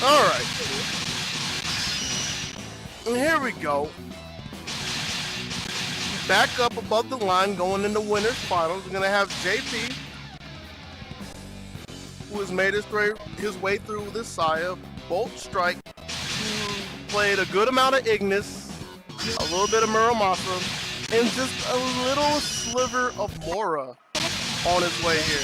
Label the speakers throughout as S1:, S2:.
S1: All right. And here we go. Back up above the line going into winners finals. We're going to have JP, who has made his way through this Saya. Boltstryke, who played a good amount of Ignis, a little bit of Muramasa, and just a little sliver of Mora on his way here.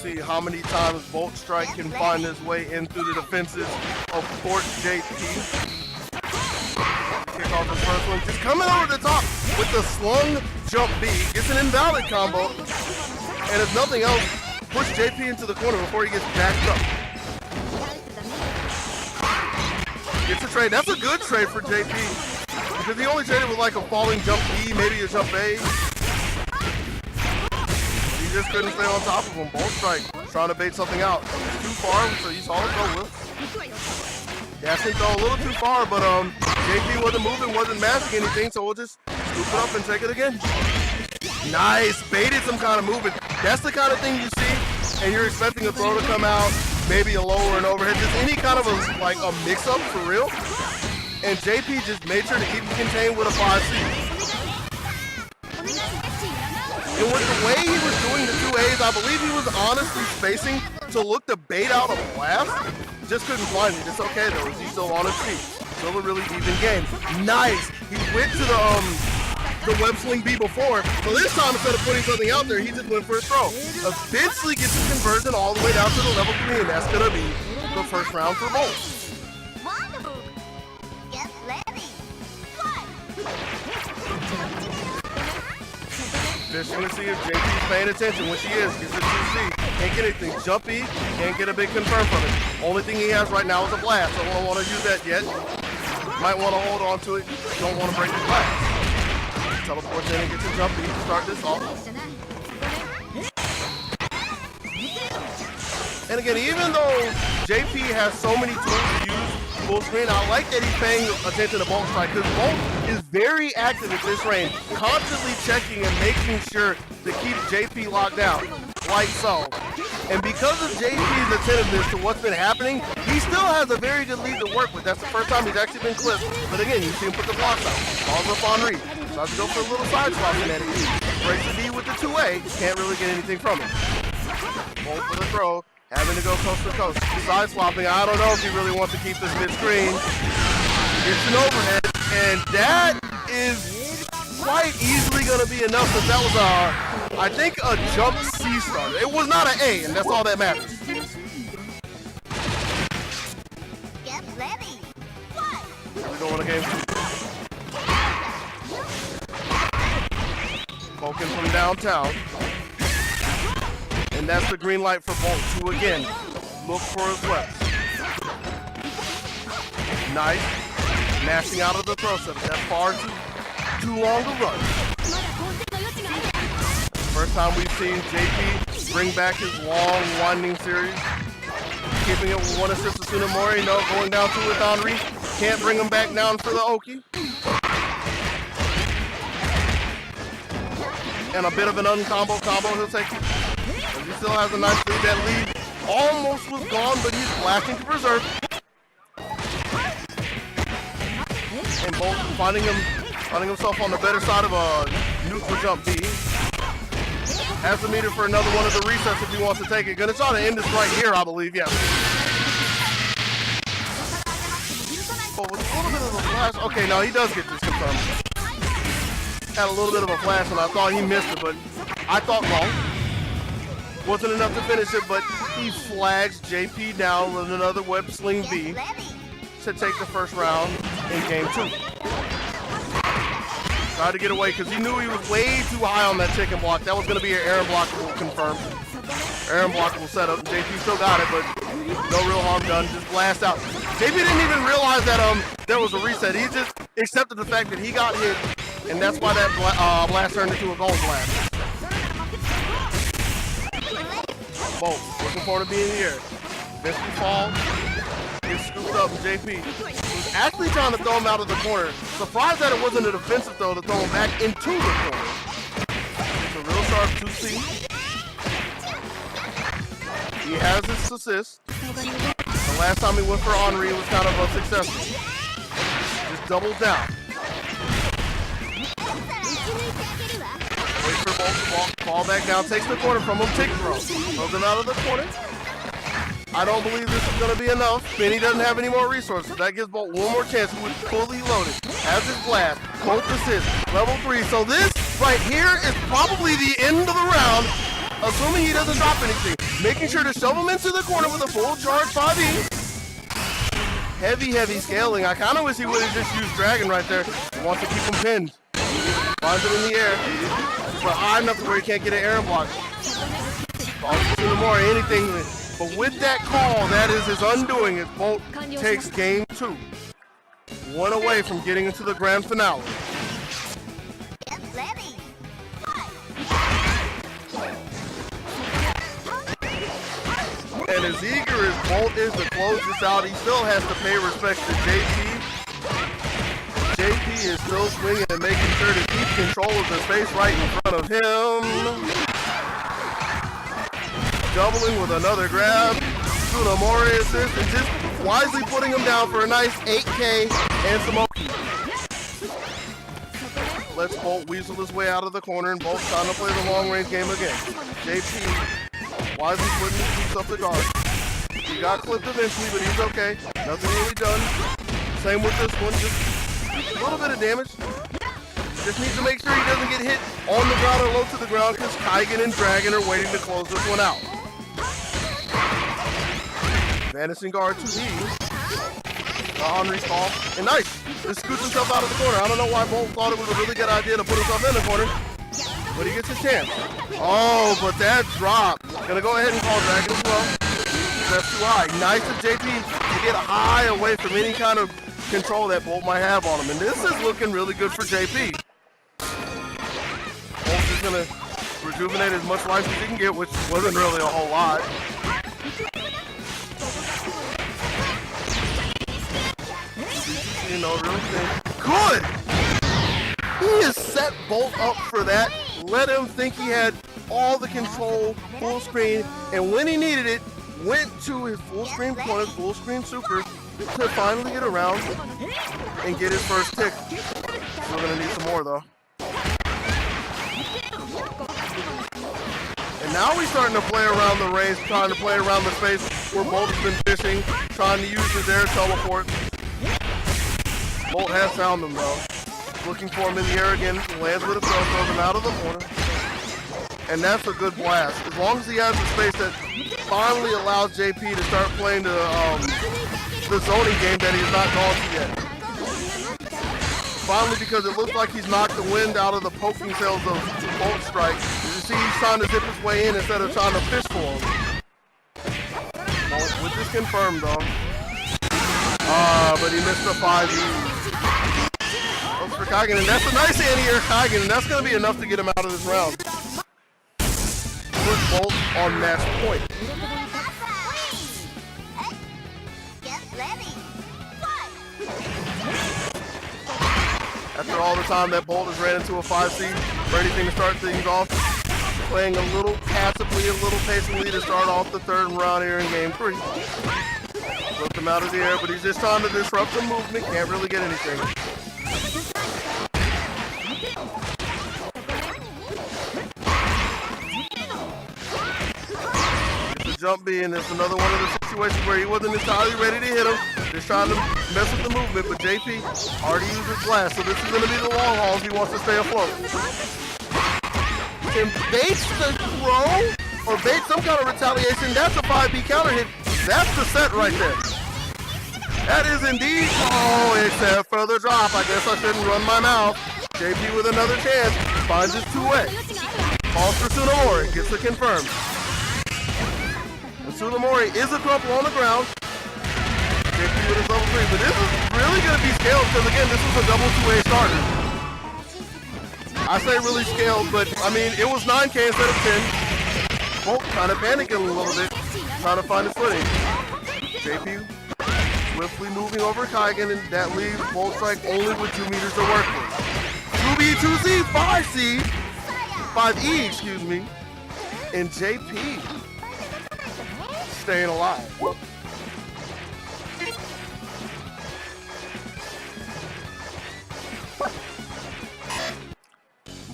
S1: See how many times Boltstryke can find his way in through the defenses of Fort JP. Kick off the first one, just coming over the top with the slung jump B. Gets an invalid combo, and if nothing else, push JP into the corner before he gets backed up. Gets a trade. That's a good trade for JP, because he only traded with like a falling jump B, maybe a jump A. He just couldn't stay on top of him. Boltstryke trying to bait something out. It's too far, so you saw it go with. Yeah, I think though a little too far, but JP wasn't moving, wasn't masking anything, so we'll just scoop it up and take it again. Nice, baited some kind of movement. That's the kind of thing you see, and you're expecting a throw to come out, maybe a lower and overhead, just any kind of a mix-up for real. And JP just made sure to keep it contained with a 5C. And with the way he was doing the 2As, I believe he was honestly spacing to look to bait out a blast. Just couldn't find it. It's okay though. He's still on his feet. Still a really even game. Nice. He went to the web sling B before. So this time, instead of putting something out there, he just went for a throw. Eventually gets the conversion all the way down to the level 3, and that's gonna be the first round for Bolt.
S2: Get ready.
S1: Just want to see if JP's paying attention, which he is. Gets a 2C. Can't get anything. Jumpy. Can't get a big confirm from it. Only thing he has right now is a blast. So don't want to use that yet. Might want to hold on to it. Don't want to break the blast. Teleports in and gets a Jumpy to start this off. And again, even though JP has so many tools to use full screen, I like that he's paying attention to Boltstryke, because Bolt is very active at this range, constantly checking and making sure to keep JP locked down, like so. And because of JP's attentiveness to what's been happening, he still has a very good lead to work with. That's the first time he's actually been clipped. But again, you see him put the blocks out. Falls up on read. Tries to go for a little side swap in that. Breaks the D with the 2A. Can't really get anything from it. Bolt for the throw. Having to go coast to coast. Side swapping. I don't know if he really wants to keep this mid-screen. Gets an overhead. And that is quite easily going to be enough, since that was I think a jump C starter. It was not an A, and that's all that matters.
S2: Get ready.
S1: We're going to game 2. Poking from downtown. And that's the green light for Bolt to again look for his left. Nice. Mashing out of the throw set. That's far too long to run. First time we've seen JP bring back his long winding series. Keeping it with one assist to Tsunemori. No, going down to with Henri. Can't bring him back down for the Oki. And a bit of an uncombo combo he'll take it. He still has a nice lead. That lead almost was gone, but he's blasting to preserve. And Bolt finding himself on the better side of a neutral jump B. Has the meter for another one of the resets if he wants to take it. Gonna try to end this right here, I believe, yeah. But with a little bit of a flash. Okay, no, he does get this confirmed. Had a little bit of a flash and I thought he missed it, but I thought wrong. Wasn't enough to finish it, but he flags JP down with another web sling B to take the first round in game 2. Tried to get away because he knew he was way too high on that chicken block. That was going to be an Aaron blockable confirmed. Aaron blockable setup. JP still got it, but no real harm done. Just blast out. JP didn't even realize that there was a reset. He just accepted the fact that he got hit, and that's why that blast turned into a gold blast. Bolt, looking forward to being here. Eventually fall, gets scooped up, JP. Actually trying to throw him out of the corner. Surprised that it wasn't a defensive throw to throw him back into the corner. It's a real sharp 2C. He has his assist. The last time he went for Henri was kind of unsuccessful. Just doubles down. Wait for Bolt to fall back down, takes the corner from him, tick throw. Throws him out of the corner. I don't believe this is going to be enough. Benny doesn't have any more resources. That gives Bolt one more chance. He was fully loaded. Has his blast. Bolt assists. Level 3. So this right here is probably the end of the round, assuming he doesn't drop anything. Making sure to shove him into the corner with a full charge 5E. Heavy scaling. I kind of wish he would have just used Dragon right there. He wants to keep him pinned. Finds it in the air. But high enough to where he can't get an air block. More anything. But with that call, that is his undoing as Bolt takes game 2. One away from getting into the grand finale.
S2: Get ready.
S1: And as eager as Bolt is to close this out, he still has to pay respect to JP. JP is still swinging and making sure to keep control of the space right in front of him. Doubling with another grab. Tsunamori assist and just wisely putting him down for a nice 8K and some OP. Let's Bolt weasel his way out of the corner and Bolt trying to play the long range game again. JP wisely putting his piece up the guard. He got clipped eventually, but he's okay. Nothing really done. Same with this one, just a little bit of damage. Just needs to make sure he doesn't get hit on the ground or low to the ground because Kaigen and Dragon are waiting to close this one out. Vanishing guard 2E. Henri's call. And nice. Just scoots himself out of the corner. I don't know why Bolt thought it was a really good idea to put himself in the corner. But he gets his chance. Oh, but that drop. Gonna go ahead and call Dragon as well. That's too high. Nice of JP to get high away from any kind of control that Bolt might have on him. And this is looking really good for JP. Bolt is gonna rejuvenate as much life as he can get, which wasn't really a whole lot. You know, really thing. Good! He has set Bolt up for that. Let him think he had all the control, full screen, and when he needed it, went to his full screen corner, full screen super, to finally get around and get his first tick. We're gonna need some more though. And now we're starting to play around the range, trying to play around the space where Bolt has been fishing, trying to use his air teleport. Bolt has found him though. Looking for him in the air again, lands with a throw, throws him out of the corner. And that's a good blast. As long as he has the space that finally allows JP to start playing the zoning game that he's not gone to yet. Finally, because it looks like he's knocked the wind out of the poking tails of Boltstryke. You see he's trying to zip his way in instead of trying to fish for him. Bolt with this confirmed though. But he missed the 5E. Looks for Kaigen, and that's a nice anti-air Kaigen, and that's going to be enough to get him out of this round. Put Bolt on match point.
S2: Get ready.
S1: After all the time that Bolt has ran into a 5C, ready to start things off, playing a little passively, a little patiently to start off the third round here in game 3. Flipped him out of the air, but he's just trying to disrupt the movement, can't really get anything. Jump B, and it's another one of the situations where he wasn't entirely ready to hit him. Just trying to mess with the movement, but JP already used his blast, so this is going to be the long haul if he wants to stay afloat. And baits the throw, or bait some kind of retaliation, that's a 5B counter hit. That's the set right there. That is indeed, oh, except for the drop. I guess I shouldn't run my mouth. JP with another chance, finds his 2-way. Calls for Tsunamori, gets it confirmed. Tsunamori is a crumple on the ground. JP with his level 3, but this is really going to be scaled because again, this was a double 2A starter. I say really scaled, but I mean, it was 9K instead of 10. Bolt kind of panicking a little bit, trying to find his footing. JP Swiftly moving over Kaigen, and that leaves Boltstryke only with 2 meters to work with. 2B, 2C, 5C, 5E, excuse me, and JP staying alive.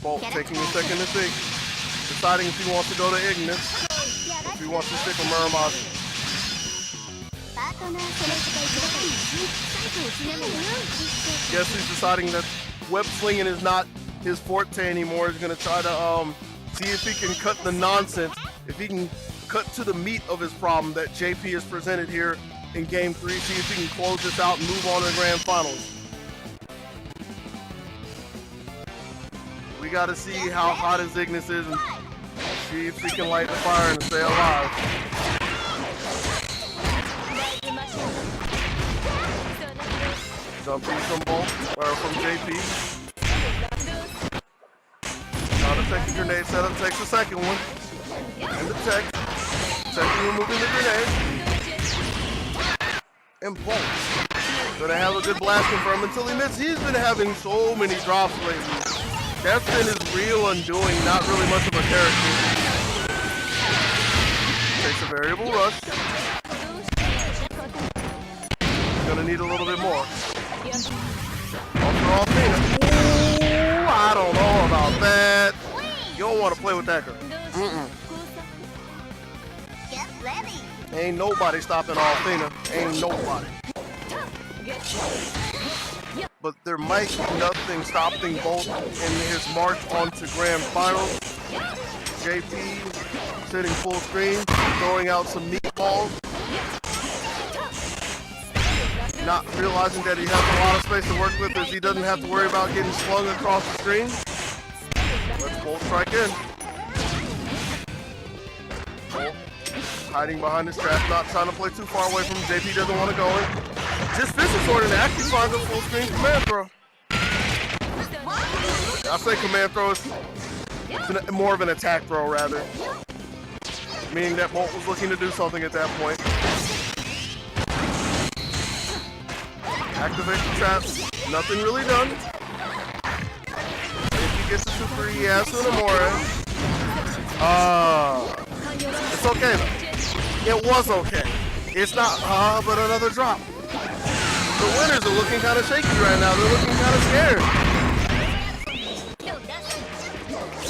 S1: Bolt taking a second to think, deciding if he wants to go to Ignis, if he wants to stick with Muramasa. Guess he's deciding that web slinging is not his forte anymore. He's gonna try to see if he can cut the nonsense, if he can cut to the meat of his problem that JP has presented here in Game 3. See if he can close this out and move on to the Grand Finals. We got to see how hot his Ignis is and see if he can light the fire and stay alive. Jump from Bolt, or from JP. Now the second grenade setup takes the second one. And the tech. Second removing the grenade. And Bolt. Gonna have a good blast confirm until he misses. He's been having so many drops lately. That's been his real undoing, not really much of a character. Takes a variable rush. Gonna need a little bit more. Also, ooh, I don't know about that. You don't want to play with that girl. Ain't nobody stopping Althena. Ain't nobody. But there might be nothing stopping Bolt in his march onto Grand Finals. JP sitting full screen, throwing out some meatballs. Not realizing that he has a lot of space to work with as he doesn't have to worry about getting slung across the screen. Let's Boltstryke in. Bolt hiding behind his trap, not trying to play too far away from him. JP doesn't want to go in. Just fishing sword and actually finds a full screen command throw. I say command throw is more of an attack throw rather. Meaning that Bolt was looking to do something at that point. Activate the traps, nothing really done. If he gets the super, he has Sunamore. It's okay though. It was okay. It's not, but another drop. The winners are looking kind of shaky right now. They're looking kind of scared.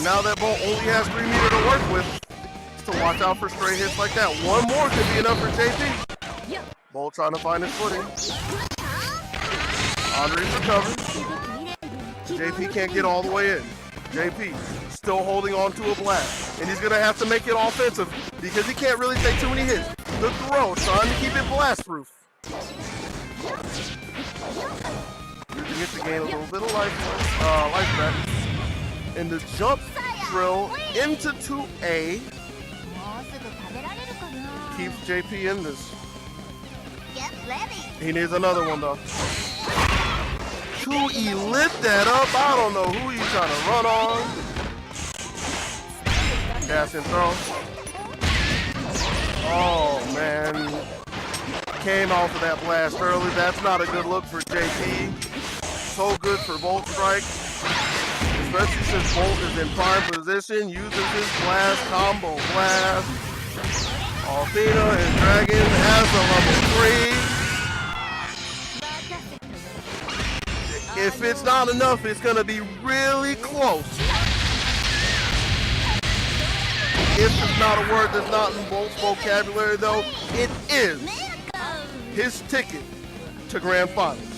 S1: Now that Bolt only has 3 meters to work with, to watch out for stray hits like that. One more could be enough for JP. Bolt trying to find his footing. Andre's recovered. JP can't get all the way in. JP still holding on to a blast. And he's going to have to make it offensive because he can't really take too many hits. The throw, trying to keep it blast proof. Using it to gain a little bit of life back. And the jump drill into 2A keeps JP in this. He needs another one though. 2E lit that up. I don't know who he's trying to run on. Dash and throw. Oh man. Came off of that blast early. That's not a good look for JP. So good for Boltstryke. Especially since Bolt is in prime position. Uses his blast, combo blast. Althena and Dragon has a level 3. If it's not enough, it's going to be really close. If it's not a word that's not in Bolt's vocabulary, though, it is his ticket to Grand Finals.